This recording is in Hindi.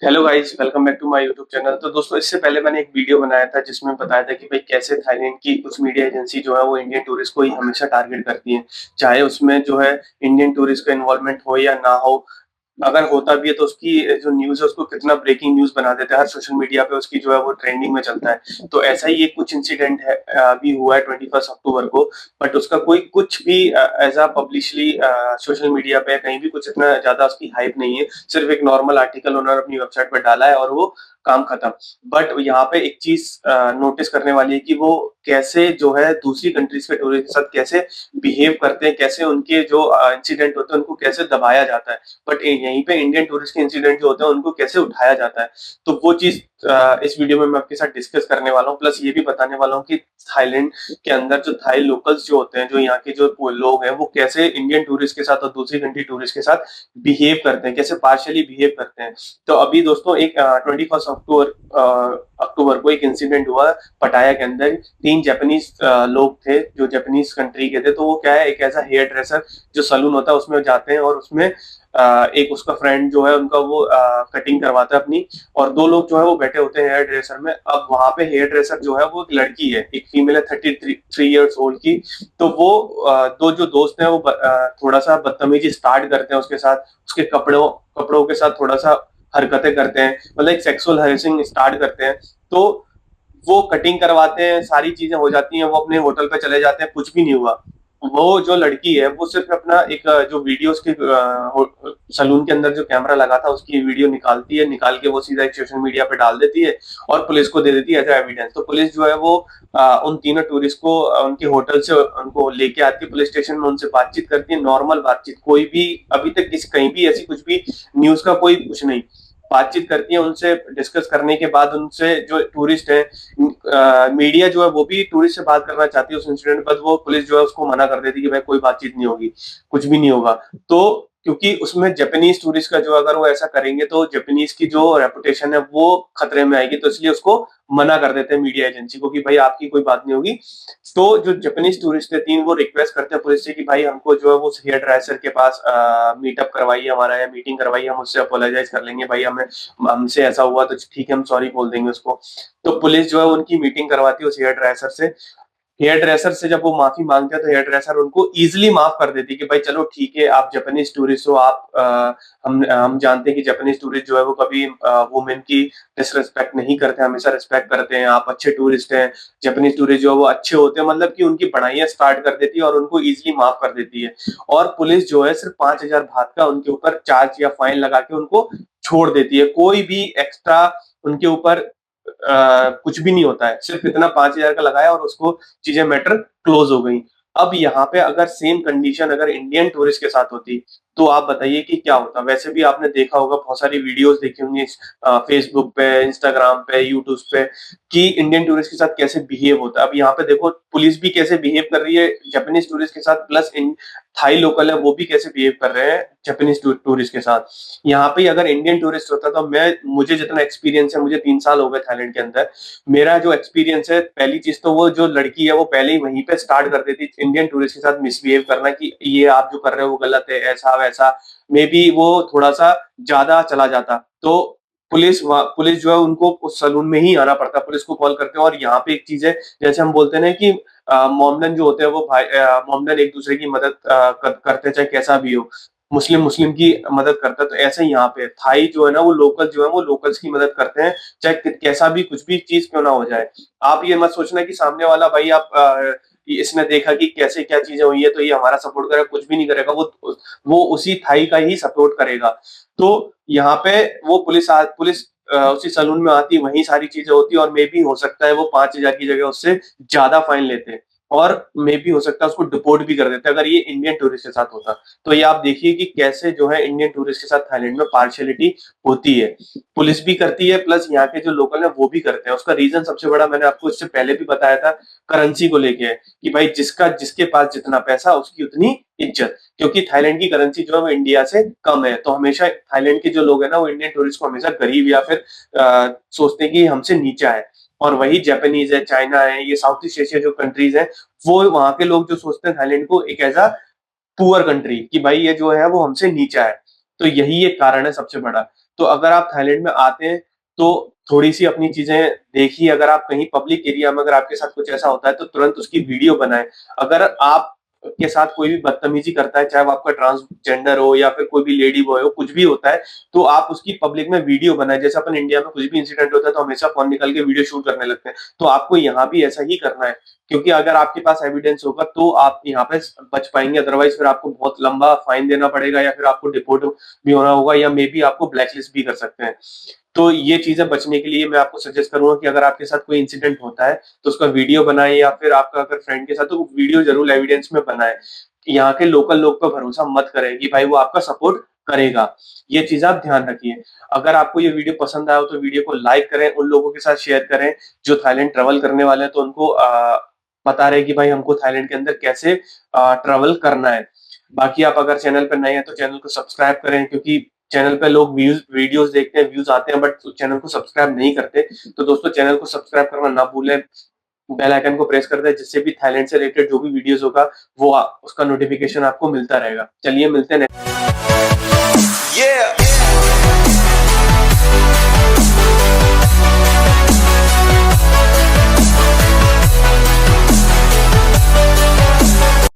Hello guys, welcome back to my YouTube channel. तो दोस्तों, इससे पहले मैंने एक वीडियो बनाया था जिसमें बताया था कि भाई कैसे थाईलैंड की कुछ मीडिया एजेंसी जो है वो इंडियन टूरिस्ट को ही हमेशा टारगेट करती है, चाहे उसमें जो है इंडियन टूरिस्ट का इन्वॉल्वमेंट हो या ना हो। अगर होता भी है तो उसकी जो न्यूज़ है उसको कितना ब्रेकिंग न्यूज़ बना देते हैं, हर सोशल मीडिया पे उसकी जो है वो ट्रेंडिंग में चलता है। तो ऐसा ही एक कुछ इंसिडेंट है अभी हुआ है 21 अक्टूबर को। बट उसका कोई कुछ भी एज अ पब्लिशली सोशल मीडिया पे कहीं भी कुछ इतना ज्यादा उसकी हाइप नहीं है। सिर्फ एक नॉर्मल आर्टिकल उन्होंने अपनी वेबसाइट पर डाला है और वो काम खत्म। बट यहाँ पे एक चीज नोटिस करने वाली है कि वो कैसे जो है दूसरी कंट्रीज के टूरिस्ट के साथ कैसे बिहेव करते हैं, कैसे उनके जो इंसिडेंट होते हैं उनको कैसे दबाया जाता है। बट यहीं पे इंडियन टूरिस्ट के इंसिडेंट जो होते हैं उनको कैसे उठाया जाता है। तो वो चीज इस वीडियो में मैं आपके साथ डिस्कस करने वाला हूँ, प्लस ये भी बताने वाला हूँ कि थाईलैंड के अंदर जो थाई लोकल्स जो होते हैं, जो यहाँ के जो लोग हैं, वो कैसे इंडियन टूरिस्ट के साथ और दूसरी कंट्री टूरिस्ट के साथ बिहेव करते हैं, कैसे पार्शियली बिहेव करते हैं। तो अभी दोस्तों एक 21 अक्टूबर को एक इंसिडेंट हुआ पटाया के अंदर। तीन जापानीज लोग थे जो जापानीज कंट्री के थे। तो वो क्या है, एक ऐसा हेयर ड्रेसर जो सलून होता है उसमें जाते हैं और उसमें एक उसका फ्रेंड जो है उनका वो कटिंग करवाता है अपनी। और दो लोग जो है वो बैठे होते हैं हेयर ड्रेसर में। अब वहां पे हेयर ड्रेसर जो है वो एक लड़की है, एक फीमेल है 33 ईयर्स ओल्ड की। तो वो दो जो दोस्त हैं वो थोड़ा सा बदतमीजी स्टार्ट करते हैं उसके साथ, उसके कपड़ों कपड़ों के साथ थोड़ा सा हरकतें करते हैं, मतलब एक सेक्सुअल हैरेसिंग स्टार्ट करते हैं। तो वो कटिंग करवाते हैं, सारी चीजें हो जाती हैं, वो अपने होटल पे चले जाते हैं, कुछ भी नहीं हुआ। वो जो लड़की है वो सिर्फ अपना एक जो वीडियो उसके सलून के अंदर जो कैमरा लगा था उसकी वीडियो निकालती है, निकाल के वो सीधा एक सोशल मीडिया पे डाल देती है और पुलिस को दे देती है एज एविडेंस। तो पुलिस जो है वो उन तीनों टूरिस्ट को उनके होटल से उनको लेके आती है पुलिस स्टेशन में, उनसे बातचीत करती है, नॉर्मल बातचीत, कोई भी अभी तक किसी कहीं भी ऐसी कुछ भी न्यूज का कोई कुछ नहीं। बातचीत करती है उनसे, डिस्कस करने के बाद उनसे जो टूरिस्ट है, मीडिया जो है वो भी टूरिस्ट से बात करना चाहती है उस इंसिडेंट पर। वो पुलिस जो है उसको मना कर देती है कि भाई कोई बातचीत नहीं होगी, कुछ भी नहीं होगा। तो क्योंकि उसमें जापानीज टूरिस्ट का जो अगर वो ऐसा करेंगे तो जापानीज की जो रेपुटेशन है वो खतरे में आएगी, तो इसलिए उसको मना कर देते हैं मीडिया एजेंसी को कि भाई आपकी कोई बात नहीं होगी। तो जो जापानीज टूरिस्ट थे तीन, वो रिक्वेस्ट करते हैं पुलिस से कि भाई हमको जो है वो हेयर ड्रेसर के पास मीटअप करवाइए हमारा, या मीटिंग करवाइए, हम उससे अपोलोजाइज कर लेंगे, भाई हमें हमसे ऐसा हुआ तो ठीक है हम सॉरी बोल देंगे उसको। तो पुलिस जो है उनकी मीटिंग करवाती है उस हेयर ड्रेसर से। हेयर ड्रेसर से जब वो माफी मांगते हैं तो हेयर ड्रेसर उनको इजीली माफ कर देती है कि भाई चलो ठीक है, आप जापानीज टूरिस्ट हो, आप हम जानते हैं कि जापानीज टूरिस्ट जो है वो कभी वुमेन की डिसरिस्पेक्ट नहीं करते, हमेशा रिस्पेक्ट करते हैं, आप अच्छे टूरिस्ट हैं। जापानीज टूरिस्ट जो है वो अच्छे होते हैं, मतलब कि उनकी पढ़ाइयां स्टार्ट कर देती है और उनको इजीली माफ कर देती है। और पुलिस जो है सिर्फ 5,000 बात का उनके ऊपर चार्ज या फाइन लगा के उनको छोड़ देती है। कोई भी एक्स्ट्रा उनके ऊपर कुछ भी नहीं होता है, सिर्फ इतना 5,000 का लगाया और उसको चीजें मैटर क्लोज हो गई। अब यहाँ पे अगर सेम कंडीशन अगर इंडियन टूरिस्ट के साथ होती तो आप बताइए कि क्या होता। वैसे भी आपने देखा होगा, बहुत सारी वीडियोस देखी होंगी फेसबुक पे, इंस्टाग्राम पे, यूट्यूब पे, कि इंडियन टूरिस्ट के साथ कैसे बिहेव होता है। अब यहाँ पे देखो पुलिस भी कैसे बिहेव कर रही है जापानीज टूरिस्ट के साथ, प्लस इन थाई लोकल है वो भी कैसे बिहेव कर रहे हैं जापानीज टूरिस्ट के साथ। यहाँ पे अगर इंडियन टूरिस्ट होता तो मैं, मुझे जितना एक्सपीरियंस है, मुझे 3 साल हो गए थाईलैंड के अंदर, मेरा जो एक्सपीरियंस है, पहली चीज तो वो जो लड़की है वो पहले ही वहीं पे स्टार्ट कर देती इंडियन टूरिस्ट के साथ मिसबिहेव करना कि ये आप जो कर रहे हो वो गलत है, ऐसा वैसा। मे बी वो थोड़ा सा ज्यादा चला जाता तो पुलिस जो है उनको उस सलून में ही आना पड़ता, पुलिस को कॉल करते हैं। और यहाँ पे एक चीज है, जैसे हम बोलते हैं ना कि मोमडन जो होते हैं वो भाई मोमडन एक दूसरे की मदद करते हैं, चाहे कैसा भी हो। मुस्लिम मुस्लिम की मदद करता है, तो ऐसे ही यहाँ पे थाई जो है ना वो लोकल जो है वो लोकल्स की मदद करते हैं, चाहे कैसा भी कुछ भी चीज क्यों ना हो जाए। आप ये मत सोचना कि सामने वाला भाई आप इसने देखा कि कैसे क्या चीजें हुई है तो ये हमारा सपोर्ट करेगा, कुछ भी नहीं करेगा, वो उसी थाई का ही सपोर्ट करेगा। तो यहाँ पे वो पुलिस उसी सलून में आती, वही सारी चीजें होती, और मे भी हो सकता है वो 5,000 की जगह उससे ज्यादा फाइन लेते, और मे भी हो सकता है उसको डिपोर्ट भी कर देते अगर ये इंडियन टूरिस्ट के साथ होता। तो ये आप देखिए कि कैसे जो है इंडियन टूरिस्ट के साथ थाईलैंड में पार्शियलिटी होती है। पुलिस भी करती है, प्लस यहाँ के जो लोकल है वो भी करते हैं। उसका रीजन सबसे बड़ा मैंने आपको इससे पहले भी बताया था, करेंसी को लेके है कि भाई जिसके पास जितना पैसा उसकी उतनी इज्जत। क्योंकि थाईलैंड की करेंसी जो है वो इंडिया से कम है, तो हमेशा थाईलैंड के जो लोग है ना वो इंडियन टूरिस्ट को हमेशा गरीब या फिर सोचते हैं कि हमसे नीचा है। और वही जापानीज है, चाइना है, ये साउथ ईस्ट एशिया जो कंट्रीज है, वो वहां के लोग जो सोचते हैं थाईलैंड को एक ऐसा पुअर कंट्री कि भाई ये जो है वो हमसे नीचा है। तो यही एक कारण है सबसे बड़ा। तो अगर आप थाईलैंड में आते हैं तो थोड़ी-सी अपनी चीज़ें देखिए, अगर आप कहीं पब्लिक एरिया में अगर आपके साथ कुछ ऐसा होता है तो तुरंत उसकी वीडियो बनाएँ। अगर आप के साथ कोई भी बदतमीज़ी करता है, चाहे वो आपका ट्रांसजेंडर हो या फिर कोई भी लेडी बॉय हो, कुछ भी होता है, तो आप उसकी पब्लिक में वीडियो बनाएँ। जैसे अपन इंडिया में कुछ भी इंसिडेंट होता है तो हमेशा फ़ोन निकाल के वीडियो शूट करने लगते हैं, तो आपको यहाँ भी ऐसा ही करना है। क्योंकि अगर आपके पास एविडेंस होगा तो आप यहाँ पे बच पाएँगे, अदरवाइज़ फिर आपको बहुत लंबा फाइन देना पड़ेगा या फिर आपको डिपोर्ट भी होना होगा या मे बी आपको ब्लैकलिस्ट भी कर सकते हैं। तो ये चीज़ें बचने के लिए मैं आपको सजेस्ट करूँगा कि अगर आपके साथ कोई इंसिडेंट होता है, तो उसका वीडियो बनाएँ या फिर आपका अगर फ्रेंड के साथ तो वीडियो ज़रूर एविडेंस में बनाएँ। यहाँ के लोकल लोग पे भरोसा मत करें कि भाई वो आपका सपोर्ट करेगा। ये चीज़ आप ध्यान रखिए। अगर आपको ये वीडियो पसंद आया हो तो वीडियो को लाइक करें, उन लोगों के साथ शेयर करें जो थाईलैंड ट्रैवल करने वाले हैं तो उनको बता रहे हैं कि भाई हमको थाईलैंड के अंदर कैसे ट्रैवल करना है। बाकी आप अगर चैनल पे नए हैं तो चैनल को सब्सक्राइब करें क्योंकि चैनल पे लोग वीडियोज़ देखते हैं, व्यूज़ आते हैं बट चैनल को सब्सक्राइब नहीं करते। तो दोस्तों चैनल को सब्सक्राइब करना ना भूलें, बेल आइकन को प्रेस कर दें जिससे भी थाईलैंड से रिलेटेड जो भी वीडियोज़ होगा वो उसका नोटिफ़िकेशन आपको मिलता रहेगा। चलिए मिलते हैं नेक्स्ट